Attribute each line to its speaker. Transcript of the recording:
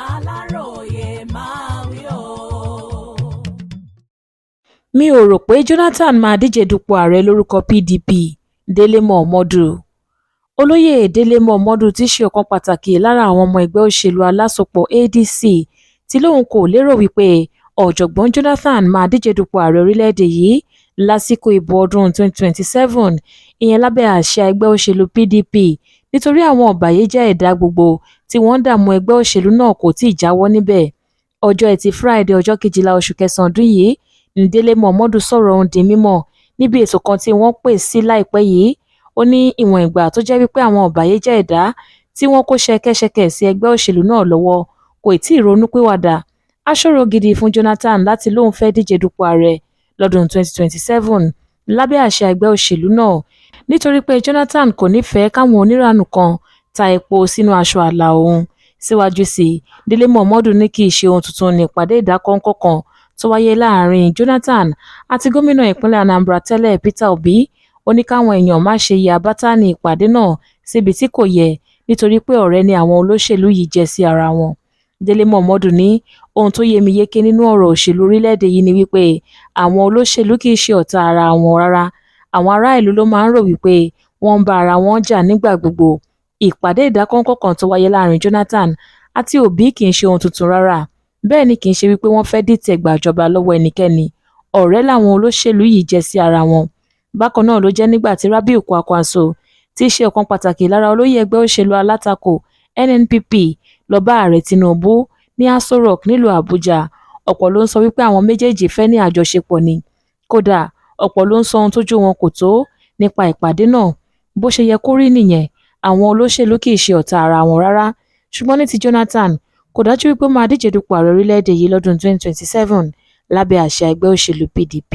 Speaker 1: Aláròye máa wí o.
Speaker 2: Mi ò rò pé Jonathan máa díje dupò ààrẹ lórúkọ PDP Délé Momodu. Olóyè Délé Momodu tí í ṣe ọ̀kan pàtàkì lára àwọn ọmọ ẹgbẹ́ òṣèlú alásopọ̀ ADC tí lóun kò lérò wípé ọ̀jọ̀gbọ́n Jonathan máa díje dupò ààrẹ orílẹ̀-èdè yìí lásìkò ìbò ọdún 2027 ìyẹn lábẹ́ àsíá ẹgbẹ́ òṣèlú PDP nítorí àwọn ọ̀bàyéjẹ́ ẹ̀dá gbogbo tí wọ́n ń dààmú ẹgbẹ́ òṣèlú náà kò tí ì jáwọ́ níbẹ̀. Ọjọ́ Ẹtì Friday ọjọ́ 12 oṣù kẹsàn-án ọdún yìí ní Délé Momodu sọ̀rọ̀ ohun di mímọ̀ níbi ètò kan tí wọ́n pè sí láìpẹ́ yìí. Ó ní ìwọ̀n ìgbà tó jẹ́ wípé àwọn ọ̀bàyéjẹ́ ẹ̀dá tí wọ́n kó ṣẹ̀kẹ̀ṣẹ̀kẹ̀ sí ẹgbẹ́ òṣèlú náà lọ́wọ́ kò tí ì ronúpìwàdà. Á ṣòro gidi fún Jonathan láti lóun fẹ́ díje dupò ààrẹ lọ́dún 2027 lábẹ́ àsíá ẹgbẹ́ òṣèlú náà nítorí pé Jonathan kò nífẹ̀ẹ́ káwọn oníranú kan ta epo sínú aṣọ ààlà òun. Síwájú sí i, Délé Momodu ní kì í ṣe ohun tuntun ní ìpàdé ìdákọ́ńkọ́ kan tó wáyé láàrin Jonathan àti gómìnà ìpínlẹ̀ Anambra tẹ́lẹ̀ Peter Obi. Ó ní káwọn èèyàn má ṣe ya bátànì ìpàdé náà síbi tí kò yẹ nítorí pé ọ̀rẹ́ ni àwọn olóṣèlú yìí jẹ́ sí ara wọn. Délé Momodu ní ohun tó yé mi yéké nínú ọ̀rọ̀ òṣèlú orílẹ̀-èdè yìí ni wípé àwọn olóṣèlú kì í ṣe ọ̀tá ara wọn rárá. Àwọn ará ìlú ló máa ń rò wípé wọ́n ń bá ara wọn jà nígbà gbogbo. Ìpàdé ìdákọ́ńkọ́ kan tó wáyé láàrin Jonathan àti Obi kì í ṣe ohun tuntun rárá. Bẹ́ẹ̀ ni kì í ṣe wípé wọ́n fẹ́ dìtẹ̀ gbàjọba lọ́wọ́ ẹnikẹ́ni. Ọ̀rẹ́ làwọn olóṣèlú yìí jẹ́ sí ara wọn. Bákan náà ló jẹ́ nígbà tí Rabiu Kwankwaso tí í ṣe ọ̀kan pàtàkì lára olóyè ẹgbẹ́ òṣèlú alátakò NNPP lọ bá ààrẹ Tinubu ní Aso Rock nílùú Àbújá. Ọ̀pọ̀ ló ń sọ wípé àwọn méjèèjì fẹ́ ní àjọṣepọ̀ ni. Kódà ọ̀pọ̀ ló ń sọ ohun tójú wọn kò tó nípa ìpàdé náà. Bó ṣe yẹ kó rí nìyẹn, àwọn olóṣèlú kì í ṣe ọ̀tá ara wọn rárá. Ṣùgbọ́n ní ti Jonathan, kò dájú wípé ó máa díje dupò ààrẹ orílẹ̀-èdè yìí lọ́dún 2027 lábẹ́ àsíá ẹgbẹ́ òṣèlú PDP.